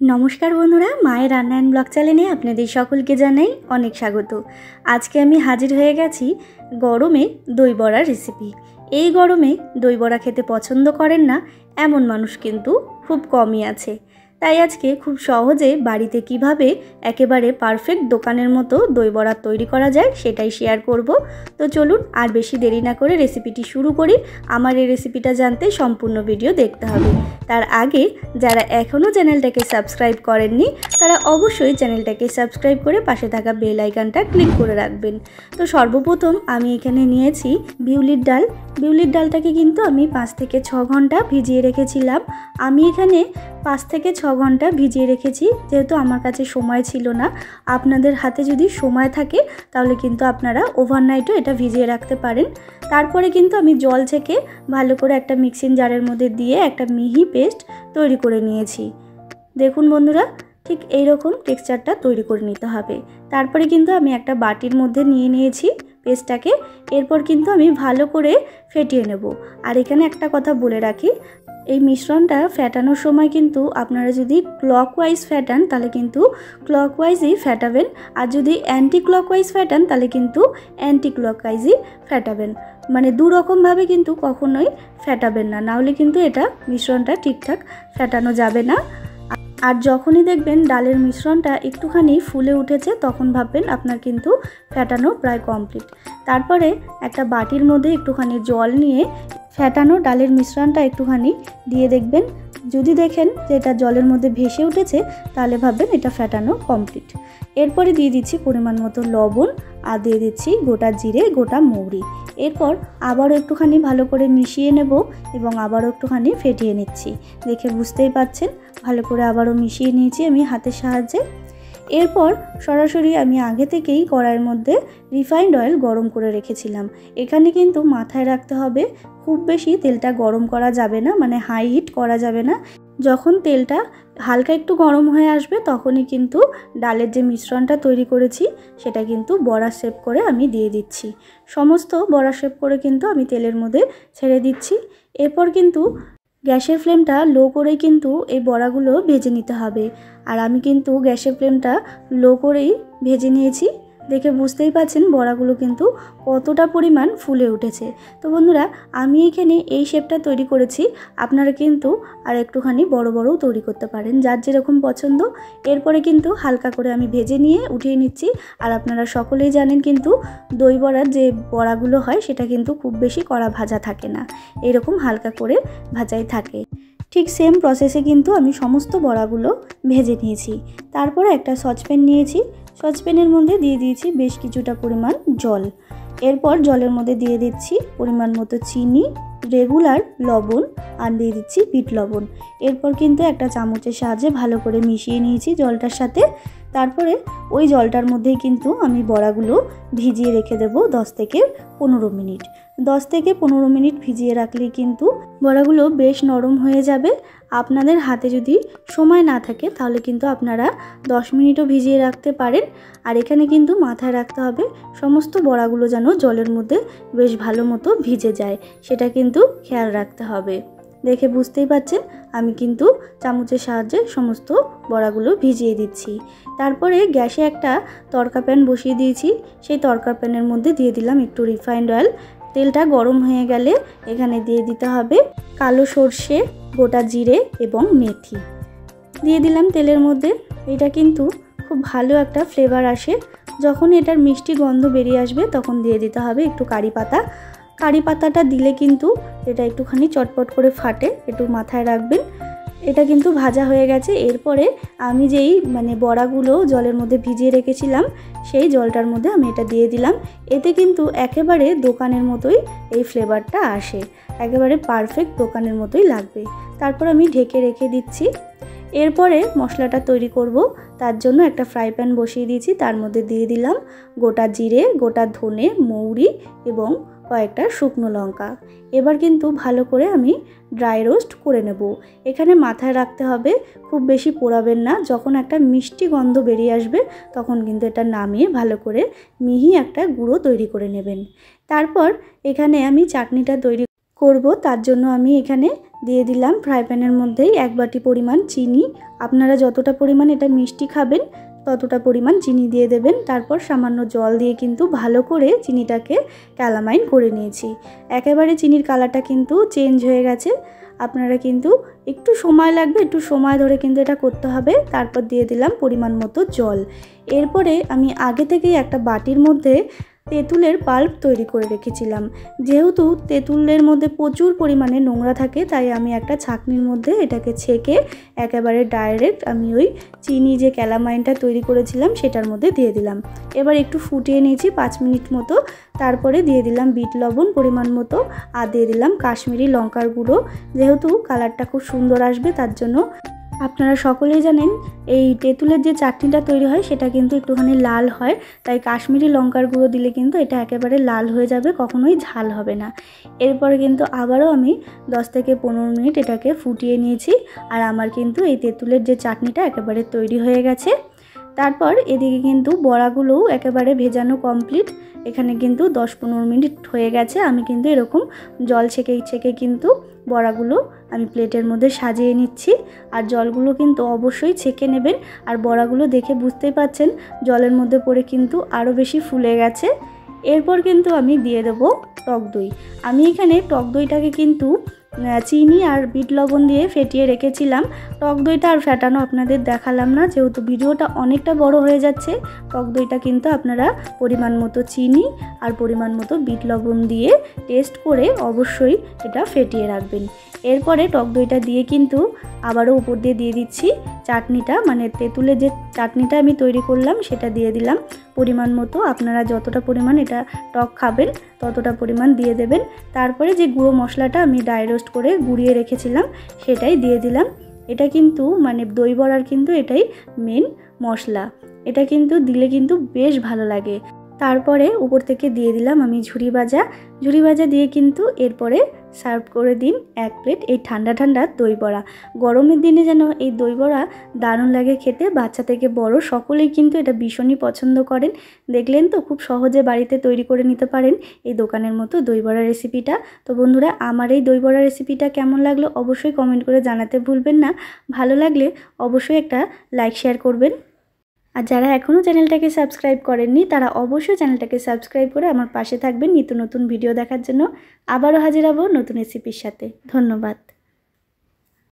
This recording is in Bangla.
नमस्कार बंधुरा माয়ের রান্নায়ন ব্লগ চ্যানেলে আপনাদের সকলকে জানাই অনেক স্বাগত। আজকে আমি হাজির হয়ে গেছি গরমে দই বড়ার রেসিপি। এই গরমে দই বড়া খেতে পছন্দ করেন না এমন মানুষ কিন্তু খুব কমই আছে। তাই আজকে খুব সহজে বাড়িতে কিভাবে একেবারে পারফেক্ট দোকানের মতো দই বড়া তৈরি করা যায় সেটাই শেয়ার করব। তো চলুন আর বেশি দেরি না করে রেসিপিটি শুরু করি। আমার এই রেসিপিটা জানতে সম্পূর্ণ ভিডিও দেখতে হবে। তার আগে যারা এখনও চ্যানেলটাকে সাবস্ক্রাইব করেননি তারা অবশ্যই চ্যানেলটাকে সাবস্ক্রাইব করে পাশে থাকা বেল আইকনটা ক্লিক করে রাখবেন। তো সর্বপ্রথম আমি এখানে নিয়েছি বিউলির ডাল। বিউলির ডালটাকে কিন্তু আমি 5 থেকে 6 ঘন্টা ভিজিয়ে রেখেছিলাম। আমি এখানে 5 থেকে 6 ঘন্টা ভিজিয়ে রেখেছি, যেহেতু আমার কাছে সময় ছিল না। আপনাদের হাতে যদি সময় থাকে তাহলে কিন্তু আপনারা ওভারনাইটও এটা ভিজিয়ে রাখতে পারেন। তারপরে কিন্তু আমি জল ছেঁকে ভালো করে একটা মিক্সিং জারের মধ্যে দিয়ে একটা মিহি পেস্ট তৈরি করে নিয়েছি। দেখুন বন্ধুরা, ঠিক এই রকম টেক্সচারটা তৈরি করে নিতে হবে। তারপরে কিন্তু আমি একটা বাটির মধ্যে নিয়ে নিয়েছি পেস্টটাকে। এরপর কিন্তু আমি ভালো করে ফেটিয়ে নেব। আর এখানে একটা কথা বলে রাখি, এই মিশ্রণটা ফেটানোর সময় কিন্তু আপনারা যদি ক্লকওয়াইজ ফেটান তাহলে কিন্তু ক্লকওয়াইজই ফেটাবেন, আর যদি অ্যান্টি ক্লকওয়াইজ ফেটান তাহলে কিন্তু অ্যান্টি ক্লকওয়াইজই ফেটাবেন। মানে দু রকমভাবে কিন্তু কখনোই ফেটাবেন না, নাহলে কিন্তু এটা মিশ্রণটা ঠিকঠাক ফেটানো যাবে না। আর যখনই দেখবেন ডালের মিশ্রণটা একটুখানি ফুলে উঠেছে তখন ভাববেন আপনার কিন্তু ফেটানো প্রায় কমপ্লিট। তারপরে একটা বাটির মধ্যে একটুখানি জল নিয়ে ফেটানো ডালের মিশ্রণটা একটুখানি দিয়ে দেখবেন। যদি দেখেন যে এটা জলের মধ্যে ভেসে উঠেছে তাহলে ভাববেন এটা ফেটানো কমপ্লিট। এরপরে দিয়ে দিচ্ছি পরিমাণ মতো লবণ আর দিয়ে দিচ্ছি গোটা জিরে, গোটা মৌরি। এরপর আবারও একটুখানি ভালো করে মিশিয়ে নেব এবং আবারও একটুখানি ফেটিয়ে নিচ্ছি। দেখে বুঝতেই পাচ্ছেন ভালো করে আবারও মিশিয়ে নিয়েছি আমি হাতের সাহায্যে। এরপর সরাসরি আমি আগে থেকেই কড়াইয়ের মধ্যে রিফাইন্ড অয়েল গরম করে রেখেছিলাম। এখানে কিন্তু মাথায় রাখতে হবে খুব বেশি তেলটা গরম করা যাবে না, মানে হাই হিট করা যাবে না। যখন তেলটা হালকা একটু গরম হয়ে আসবে তখনই কিন্তু ডালের যে মিশ্রণটা তৈরি করেছি সেটা কিন্তু বড়া শেপ করে আমি দিয়ে দিচ্ছি। সমস্ত বড়া শেপ করে কিন্তু আমি তেলের মধ্যে ছেড়ে দিচ্ছি। এরপর কিন্তু গ্যাসের ফ্লেমটা লো করেই কিন্তু এই বড়াগুলো ভেজে নিতে হবে। আর আমি কিন্তু গ্যাসের ফ্লেমটা লো করেই ভেজে নিয়েছি। দেখে বুঝতেই পাচ্ছেন বড়াগুলো কিন্তু কতটা পরিমাণ ফুলে উঠেছে। তো বন্ধুরা, আমি এখানে এই শেপটা তৈরি করেছি, আপনারা কিন্তু আর একটুখানি বড় বড়ও তৈরি করতে পারেন, যার যেরকম পছন্দ। এরপরে কিন্তু হালকা করে আমি ভেজে নিয়ে উঠিয়ে নিচ্ছি। আর আপনারা সকলেই জানেন কিন্তু দই বড়ার যে বড়াগুলো হয় সেটা কিন্তু খুব বেশি কড়া ভাজা থাকে না, এরকম হালকা করে ভাজাই থাকে। ঠিক সেম প্রসেসে কিন্তু আমি সমস্ত বড়াগুলো ভেজে নিয়েছি। তারপরে একটা সসপ্যান নিয়েছি, সসপ্যানের মধ্যে দিয়ে দিয়েছি বেশ কিছুটা পরিমাণ জল। এরপর জলের মধ্যে দিয়ে দিচ্ছি পরিমাণ মতো চিনি, রেগুলার লবণ আর দিয়ে দিচ্ছি বিট লবণ। এরপর কিন্তু একটা চামচের সাহায্যে ভালো করে মিশিয়ে নিয়েছি জলটার সাথে। তারপরে ওই জলটার মধ্যেই কিন্তু আমি বড়াগুলো ভিজিয়ে রেখে দেবো 10 থেকে 15 মিনিট। 10 থেকে 15 মিনিট ভিজিয়ে রাখলেই কিন্তু বড়াগুলো বেশ নরম হয়ে যাবে। আপনাদের হাতে যদি সময় না থাকে তাহলে কিন্তু আপনারা 10 মিনিটও ভিজিয়ে রাখতে পারেন। আর এখানে কিন্তু মাথায় রাখতে হবে সমস্ত বড়াগুলো যেন জলের মধ্যে বেশ ভালো মতো ভিজে যায়, সেটা কিন্তু খেয়াল রাখতে হবে। দেখে বুঝতেই পাচ্ছেন আমি কিন্তু চামচের সাহায্যে সমস্ত বড়াগুলো ভিজিয়ে দিচ্ছি। তারপরে গ্যাসে একটা তড়কা প্যান বসিয়ে দিয়েছি। সেই তড়কা প্যানের মধ্যে দিয়ে দিলাম একটু রিফাইন্ড অয়েল। তেলটা গরম হয়ে গেলে এখানে দিয়ে দিতে হবে কালো সর্ষে, গোটা জিরে এবং মেথি দিয়ে দিলাম তেলের মধ্যে। এটা কিন্তু খুব ভালো একটা ফ্লেভার আসে। যখন এটার মিষ্টি গন্ধ বেরিয়ে আসবে তখন দিয়ে দিতে হবে একটু কারি পাতা। কারি পাতাটা দিলে কিন্তু এটা একটুখানি চটপট করে ফাটে, একটু মাথায় রাখবেন। এটা কিন্তু ভাজা হয়ে গেছে। এরপরে আমি যেই বড়াগুলো জলের মধ্যে ভিজিয়ে রেখেছিলাম সেই জলটার মধ্যে আমি এটা দিয়ে দিলাম। এতে কিন্তু একেবারে দোকানের মতোই এই ফ্লেভারটা আসে, একেবারে পারফেক্ট দোকানের মতোই লাগবে। তারপর আমি ঢেকে রেখে দিচ্ছি। এরপরে মশলাটা তৈরি করব, তার জন্য একটা ফ্রাই প্যান বসিয়ে দিয়েছি। তার মধ্যে দিয়ে দিলাম গোটা জিরে, গোটা ধনে, মৌরি এবং কয়েকটা শুকনো লঙ্কা। এবার কিন্তু ভালো করে আমি ড্রাই রোস্ট করে নেব। এখানে মাথায় রাখতে হবে খুব বেশি পোড়াবেন না। যখন একটা মিষ্টি গন্ধ বেরিয়ে আসবে তখন কিন্তু এটা নামিয়ে ভালো করে মিহি একটা গুঁড়ো তৈরি করে নেবেন। তারপর এখানে আমি চাটনিটা তৈরি করব, তার জন্য আমি এখানে দিয়ে দিলাম ফ্রাই প্যানের মধ্যেই 1 বাটি পরিমাণ চিনি। আপনারা যতটা পরিমাণ এটা মিষ্টি খাবেন ততটা পরিমাণ চিনি দিয়ে দেবেন। তারপর সামান্য জল দিয়ে কিন্তু ভালো করে চিনিটাকে ক্যালামাইন করে নিয়েছি। একেবারে চিনির কালারটা কিন্তু চেঞ্জ হয়ে গেছে। আপনারা কিন্তু একটু সময় লাগবে, একটু সময় ধরে কিন্তু এটা করতে হবে। তারপর দিয়ে দিলাম পরিমাণ মতো জল। এরপরে আমি আগে থেকেই একটা বাটির মধ্যে তেঁতুলের পাল্প তৈরি করে রেখেছিলাম। যেহেতু তেঁতুলের মধ্যে প্রচুর পরিমাণে নোংরা থাকে, তাই আমি একটা ছাঁকনির মধ্যে এটাকে ছেঁকে একেবারে ডাইরেক্ট আমি ওই চিনি যে ক্যালামাইনটা তৈরি করেছিলাম সেটার মধ্যে দিয়ে দিলাম। এবার একটু ফুটিয়ে নিয়েছি 5 মিনিট মতো। তারপরে দিয়ে দিলাম বিট লবণ পরিমাণ মতো, আর দিয়ে দিলাম কাশ্মীরি লঙ্কার গুঁড়ো। যেহেতু কালারটা খুব সুন্দর আসবে তার জন্য। আপনারা সকলেই জানেন এই তেঁতুলের যে চাটনিটা তৈরি হয় সেটা কিন্তু একটুখানি লাল হয়, তাই কাশ্মীরি লঙ্কার গুঁড়ো দিলে কিন্তু এটা একেবারে লাল হয়ে যাবে, কখনোই ঝাল হবে না। এরপরে কিন্তু আবারও আমি 10 থেকে 15 মিনিট এটাকে ফুটিয়ে নিয়েছি, আর আমার কিন্তু এই তেঁতুলের যে চাটনিটা একেবারে তৈরি হয়ে গেছে। তারপর এদিকে কিন্তু বড়াগুলোও একেবারে ভেজানো কমপ্লিট। এখানে কিন্তু 10-15 মিনিট হয়ে গেছে। আমি কিন্তু এরকম জল ছেঁকে কিন্তু বড়াগুলো আমি প্লেটের মধ্যে সাজিয়ে নিচ্ছি। আর জলগুলো কিন্তু অবশ্যই ছেঁকে নেবেন। আর বড়াগুলো দেখে বুঝতেই পাচ্ছেন জলের মধ্যে পড়ে কিন্তু আরও বেশি ফুলে গেছে। এরপর কিন্তু আমি দিয়ে দেবো টক দই। আমি এখানে টক দইটাকে কিন্তু চিনি আর বিট লবণ দিয়ে ফেটিয়ে রেখেছিলাম। টক দইটা আর ফেটানো আপনাদের দেখালাম না, যেহেতু ভিডিওটা অনেকটা বড় হয়ে যাচ্ছে। টক দইটা কিন্তু আপনারা পরিমাণ মতো চিনি আর পরিমাণ মতো বিট লবণ দিয়ে টেস্ট করে অবশ্যই এটা ফেটিয়ে রাখবেন। এরপরে টক দইটা দিয়ে কিন্তু আবারও উপর দিয়ে দিচ্ছি চাটনিটা, মানে তেঁতুলের যে চাটনিটা আমি তৈরি করলাম সেটা দিয়ে দিলাম পরিমাণ মতো। আপনারা যতটা পরিমাণ এটা টক খাবেন ততটা পরিমাণ দিয়ে দেবেন। তারপরে যে গুঁড়ো মশলাটা আমি ড্রাই রোস্ট করে গুঁড়িয়ে রেখেছিলাম সেটাই দিয়ে দিলাম। এটা কিন্তু মানে দই বড়ার কিন্তু এটাই মেন মশলা। এটা কিন্তু দিলে কিন্তু বেশ ভালো লাগে। তারপরে উপর থেকে দিয়ে দিলাম আমি ঝুরি ভাজা দিয়ে কিন্তু এরপরে সার্ভ করে দিন 1 প্লেট এই ঠান্ডা ঠান্ডা দই বড়া। গরমের দিনে যেন এই দই বড়া দারুণ লাগে খেতে। বাচ্চা থেকে বড় সকলেই কিন্তু এটা ভীষণই পছন্দ করেন। দেখলেন তো খুব সহজে বাড়িতে তৈরি করে নিতে পারেন এই দোকানের মতো দই বড়া রেসিপিটা। তো বন্ধুরা, আমার এই দই বড়া রেসিপিটা কেমন লাগলো অবশ্যই কমেন্ট করে জানাতে ভুলবেন না। ভালো লাগলে অবশ্যই একটা লাইক শেয়ার করবেন। আর যারা এখনও চ্যানেলটাকে সাবস্ক্রাইব করেননি তারা অবশ্যই চ্যানেলটাকে সাবস্ক্রাইব করে আমার পাশে থাকবেন নিত্য নতুন ভিডিও দেখার জন্য। আবারও হাজির হব নতুন রেসিপির সাথে। ধন্যবাদ।